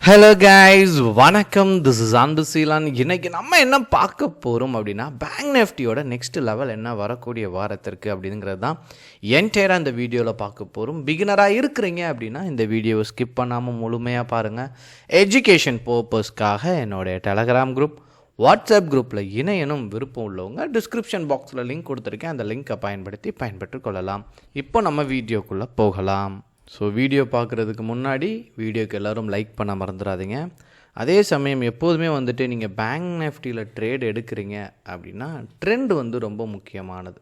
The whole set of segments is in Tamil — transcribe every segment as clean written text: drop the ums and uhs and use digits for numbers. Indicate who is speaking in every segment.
Speaker 1: ஹலோ கைஸ், வணக்கம். திஸ் இஸ் அன்பு சீலான். இன்றைக்கி நம்ம என்ன பார்க்க போகிறோம் அப்படின்னா, பேங்க் நிஃப்டியோட நெக்ஸ்ட் லெவல் என்ன வரக்கூடிய வாரத்திற்கு அப்படிங்கிறது தான் என்டையராக இந்த வீடியோவில் பார்க்க போகிறோம். பிகினராக இருக்கிறீங்க அப்படின்னா இந்த வீடியோவை ஸ்கிப் பண்ணாமல் முழுமையாக பாருங்கள். எஜுகேஷன் பர்பஸ்க்காக என்னுடைய டெலகிராம் குரூப், வாட்ஸ்அப் குரூப்பில் இணையனும் விருப்பம் உள்ளவங்க டிஸ்கிரிப்ஷன் பாக்ஸில் லிங்க் கொடுத்துருக்கேன். அந்த லிங்க்கை பயன்படுத்தி கொள்ளலாம். இப்போ நம்ம வீடியோக்குள்ளே போகலாம். ஸோ வீடியோ பார்க்குறதுக்கு முன்னாடி வீடியோக்கு எல்லோரும் லைக் பண்ண மறந்துடாதீங்க. அதே சமயம் எப்போதுமே வந்துட்டு நீங்கள் பேங்க் நிஃப்டியில் ட்ரேட் எடுக்கிறீங்க அப்படின்னா ட்ரெண்ட் ரொம்ப முக்கியமானது.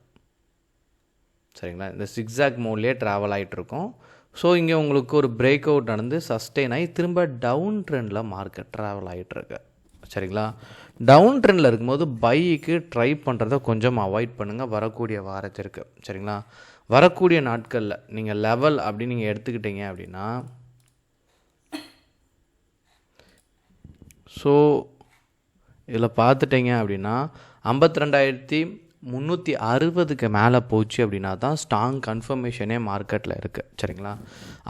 Speaker 1: சரிங்களா? இந்த சிக்ஸாக் மோட்லேயே ட்ராவல் ஆகிட்ருக்கோம். ஸோ இங்கே உங்களுக்கு ஒரு பிரேக் அவுட் நடந்து சஸ்டெயின் ஆகி திரும்ப டவுன் ட்ரெண்டில் மார்க்கெட் ட்ராவல் ஆகிட்டுருக்கு. சரிங்களா? டவுன் ட்ரெண்டில் இருக்கும்போது பைக்கு ட்ரை பண்ணுறத கொஞ்சம் அவாய்ட் பண்ணுங்கள் வரக்கூடிய வாரத்திற்கு. சரிங்களா? வரக்கூடிய நாட்களில் நீங்கள் லெவல் அப்படின்னு நீங்கள் எடுத்துக்கிட்டீங்க அப்படின்னா, ஸோ இதில் பார்த்துட்டிங்க அப்படின்னா 52,360க்கு மேலே போச்சு அப்படின்னா தான் ஸ்ட்ராங் கன்ஃபர்மேஷனே மார்க்கெட்டில் இருக்குது. சரிங்களா?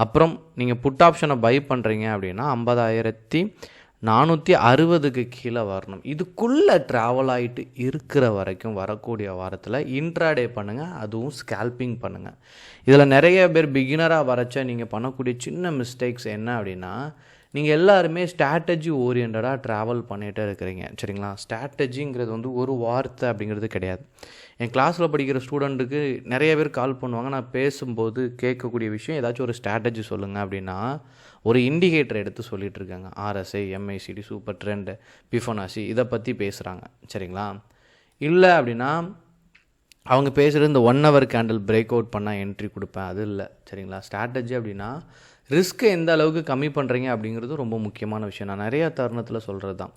Speaker 1: அப்புறம் நீங்கள் புட் ஆப்ஷனை பை பண்ணுறீங்க அப்படின்னா 50,460க்கு கீழே வரணும். இதுக்குள்ளே ட்ராவல் ஆகிட்டு இருக்கிற வரைக்கும் வரக்கூடிய வாரத்தில் இன்ட்ராடே பண்ணுங்கள், அதுவும் ஸ்கேல்பிங் பண்ணுங்கள். இதில் நிறைய பேர் பிகினராக வரச்ச நீங்கள் பண்ணக்கூடிய சின்ன மிஸ்டேக்ஸ் என்ன அப்படின்னா, நீங்கள் எல்லாருமே ஸ்ட்ராட்டஜி ஓரியன்டாக ட்ராவல் பண்ணிகிட்டே இருக்கிறீங்க. சரிங்களா? ஸ்ட்ராட்டஜிங்கிறது ஒரு வார்த்தை அப்படிங்கிறது கிடையாது. என் கிளாஸில் படிக்கிற ஸ்டூடெண்ட்டுக்கு நிறைய பேர் கால் பண்ணுவாங்க. நான் பேசும்போது கேட்கக்கூடிய விஷயம், ஏதாச்சும் ஒரு ஸ்ட்ராட்டஜி சொல்லுங்கள் அப்படின்னா ஒரு இண்டிகேட்டர் எடுத்து சொல்லிகிட்டு இருக்காங்க. RSI, MACD, சூப்பர் ட்ரெண்டு, பிஃபோனாசி இதை பற்றி பேசுகிறாங்க. சரிங்களா? இல்லை அப்படின்னா அவங்க பேசுகிறது இந்த 1 hour கேண்டில் பிரேக் அவுட் பண்ணால் என்ட்ரி கொடுப்பேன், அது இல்லை. சரிங்களா? ஸ்ட்ராட்டஜி அப்படின்னா ரிஸ்க்கை எந்த அளவுக்கு கம்மி பண்ணுறீங்க அப்படிங்கிறது ரொம்ப முக்கியமான விஷயம். நான் நிறையா தருணத்தில் சொல்கிறது தான்.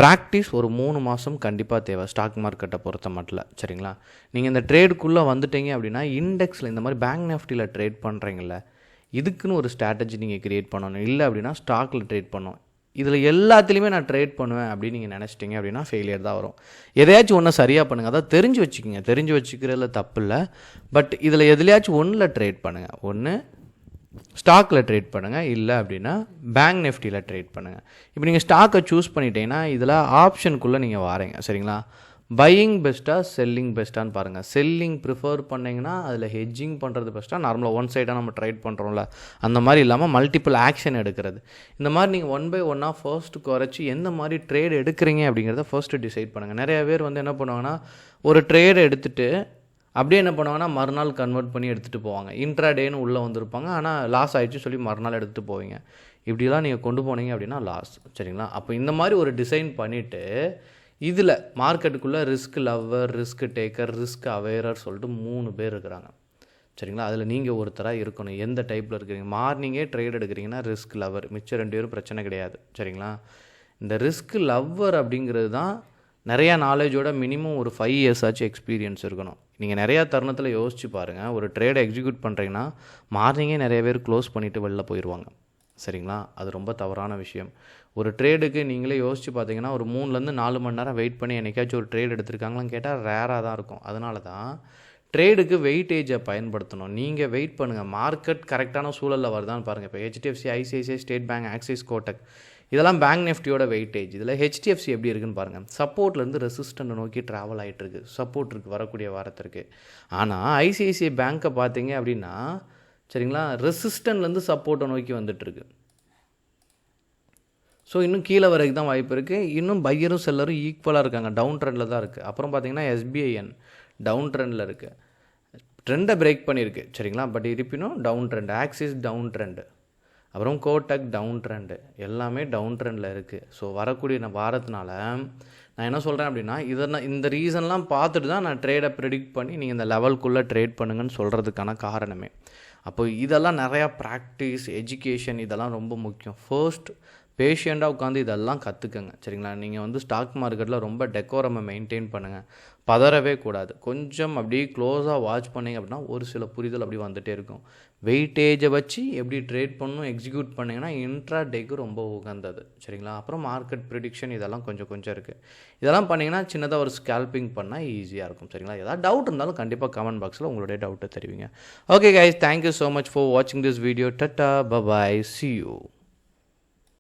Speaker 1: ப்ராக்டிஸ் ஒரு 3 மாதம் கண்டிப்பாக தேவை ஸ்டாக் மார்க்கெட்டை பொறுத்த மட்டும். சரிங்களா? நீங்கள் இந்த ட்ரேடுக்குள்ளே வந்துட்டீங்க அப்படின்னா இண்டெக்ஸில் இந்த மாதிரி பேங்க் நிஃப்டியில் ட்ரேட் பண்ணுறீங்கள, இதுக்குன்னு ஒரு ஸ்ட்ராட்டஜி நீங்கள் க்ரியேட் பண்ணணும். இல்லை அப்படின்னா ஸ்டாக்கில் ட்ரேட் பண்ணணும். இதில் எல்லாத்துலேயுமே நான் ட்ரேட் பண்ணுவேன் அப்படின்னு நீங்கள் நினச்சிட்டிங்க அப்படின்னா ஃபெயிலியர் தான் வரும். எதையாச்சும் ஒன்று சரியாக பண்ணுங்கள். அதாவது தெரிஞ்சு வச்சுக்கோங்க. தெரிஞ்சு வச்சுக்கிறதுல தப்பு இல்லை. பட் இதில் எதுலையாச்சும் ஒன்றில் ட்ரேட் பண்ணுங்கள். ஒன்று ஸ்டாக்கில் ட்ரேட் பண்ணுங்கள், இல்லை அப்படின்னா பேங்க் நிஃப்டியில் ட்ரேட் பண்ணுங்கள். இப்போ நீங்கள் ஸ்டாக்கை சூஸ் பண்ணிட்டீங்கன்னா இதில் ஆப்ஷனுக்குள்ளே நீங்கள் வாரீங்க. சரிங்களா? பையிங் பெஸ்ட்டாக செல்லிங் பெஸ்ட்டான்னு பாருங்கள். செல்லிங் ப்ரிஃபர் பண்ணிங்கன்னா அதில் ஹெட்ஜிங் பண்ணுறது பெஸ்ட்டாக, நார்மலாக ஒன் சைடாக நம்ம ட்ரேட் பண்ணுறோம்ல அந்த மாதிரி இல்லாமல் மல்டிபிள் ஆக்ஷன் எடுக்கிறது. இந்த மாதிரி நீங்கள் 1 by 1 ஃபர்ஸ்ட் குறைச்சி எந்த மாதிரி ட்ரேட் எடுக்கிறீங்க அப்படிங்கிறத ஃபர்ஸ்ட்டு டிசைட் பண்ணுங்கள். நிறைய பேர் என்ன பண்ணுவாங்கன்னா, ஒரு ட்ரேட் எடுத்துகிட்டு அப்படியே என்ன பண்ணுவாங்கன்னா மறுநாள் கன்வெர்ட் பண்ணி எடுத்துகிட்டு போவாங்க. இன்ட்ராடேன்னு உள்ளே வந்திருப்பாங்க, ஆனால் லாஸ் ஆகிடுச்சு சொல்லி மறுநாள் எடுத்துகிட்டு போவீங்க. இப்படிலாம் நீங்கள் கொண்டு போனீங்க அப்படின்னா லாஸ். சரிங்களா? அப்போ இந்த மாதிரி ஒரு டிசைன் பண்ணிவிட்டு இதில் மார்க்கெட்டுக்குள்ளே risk lover, risk taker, risk அவேரர் சொல்லிட்டு 3 பேர் இருக்கிறாங்க. சரிங்களா? அதில் நீங்கள் ஒருத்தராக இருக்கணும். எந்த டைப்பில் இருக்கிறீங்க? மார்னிங்கே ட்ரேட் எடுக்கிறீங்கன்னா ரிஸ்க் லவ்வர், மிச்சம் 2 பேரும் பிரச்சனை கிடையாது. சரிங்களா? இந்த ரிஸ்க் லவ்வர் அப்படிங்கிறது தான் நிறையா நாலேஜோட மினிமம் ஒரு 5 years ஆச்சு எக்ஸ்பீரியன்ஸ் இருக்கணும். நீங்கள் நிறையா தருணத்தில் யோசிச்சு பாருங்கள். ஒரு ட்ரேடை எக்ஸிக்யூட் பண்ணுறீங்கன்னா மார்னிங்கே நிறைய பேர் க்ளோஸ் பண்ணிவிட்டு வெளில போயிடுவாங்க. சரிங்களா? அது ரொம்ப தவறான விஷயம். ஒரு ட்ரேடுக்கு நீங்களே யோசிச்சு பார்த்தீங்கன்னா ஒரு 3-4 மணி நேரம் வெயிட் பண்ணி என்னைக்காச்சும் ஒரு ட்ரேட் எடுத்திருக்காங்களான்னு கேட்டால் ரேராக தான் இருக்கும். அதனால தான் ட்ரேடுக்கு வெயிட்டேஜை பயன்படுத்தணும். நீங்கள் வெயிட் பண்ணுங்கள். மார்க்கெட் கரெக்டான சூழலில் வருதான்னு பாருங்கள். இப்போ HDFC, ICICI, state bank, axis, Kotak இதெல்லாம் பேங்க் நிஃப்டியோட வெயிட்டேஜ். இதில் HDFC எப்படி இருக்குன்னு பாருங்கள். சப்போர்ட்லேருந்து ரெசிஸ்டண்ட்டை நோக்கி ட்ராவல் ஆகிட்டுருக்கு. சப்போர்ட் இருக்குது வரக்கூடிய வாரத்திற்கு. ஆனால் ICICI பேங்க்கை பார்த்தீங்க அப்படின்னா, சரிங்களா, ரெசிஸ்டன்ட்லேருந்து சப்போர்ட்டை நோக்கி வந்துட்டுருக்கு. ஸோ இன்னும் கீழே வரைக்கும் தான் வாய்ப்பு இருக்குது. இன்னும் பையரும் செல்லரும் ஈக்குவலாக இருக்காங்க. டவுன் ட்ரெண்டில் தான் இருக்குது. அப்புறம் பார்த்தீங்கன்னா SBIN டவுன் ட்ரெண்டில் இருக்குது. ட்ரெண்டை பிரேக் பண்ணியிருக்கு. சரிங்களா? பட் இருப்பினும் down trend. Axis down trend, அப்புறம் கோட்டக் டவுன் ட்ரெண்டு, எல்லாமே டவுன் ட்ரெண்டில் இருக்குது. ஸோ வரக்கூடிய வாரத்தினால நான் என்ன சொல்கிறேன் அப்படின்னா, இந்த ரீசன்லாம் பார்த்துட்டு தான் நான் ட்ரேடை ப்ரெடிக்ட் பண்ணி நீங்கள் இந்த லெவல்குள்ளே ட்ரேட் பண்ணுங்கன்னு சொல்கிறதுக்கான காரணமே. அப்போ இதெல்லாம் நிறையா ப்ராக்டிஸ், எஜுகேஷன் இதெல்லாம் ரொம்ப முக்கியம். ஃபர்ஸ்ட் பேஷியண்டாக உட்காந்து இதெல்லாம் கற்றுக்கங்க. சரிங்களா? நீங்கள் ஸ்டாக் மார்க்கெட்டில் ரொம்ப டெக்கோரமை மெயின்டைன் பண்ணுங்கள். பதறவே கூடாது. கொஞ்சம் அப்படியே க்ளோஸாக வாட்ச் பண்ணிங்க அப்படின்னா ஒரு சில புரிதல் அப்படி வந்துகிட்டே இருக்கும். வெயிட்டேஜை வச்சு எப்படி ட்ரேட் பண்ணணும் எக்ஸிக்யூட் பண்ணிங்கன்னா இன்ட்ரா டேக்கு ரொம்ப உகந்தது. சரிங்களா? அப்புறம் மார்க்கெட் ப்ரிடிக்ஷன் இதெல்லாம் கொஞ்சம் இருக்குது. இதெல்லாம் பண்ணிங்கன்னா சின்னதாக ஒரு ஸ்கேல்பிங் பண்ணால் ஈஸியாக இருக்கும். சரிங்களா? ஏதாவது டவுட் இருந்தாலும் கண்டிப்பாக கமெண்ட் பாக்ஸில் உங்களுடைய டவுட்டை தெரிவிங்க. Okay guys, thank you so much for வாட்சிங் this video. Tata, bye bye, see you.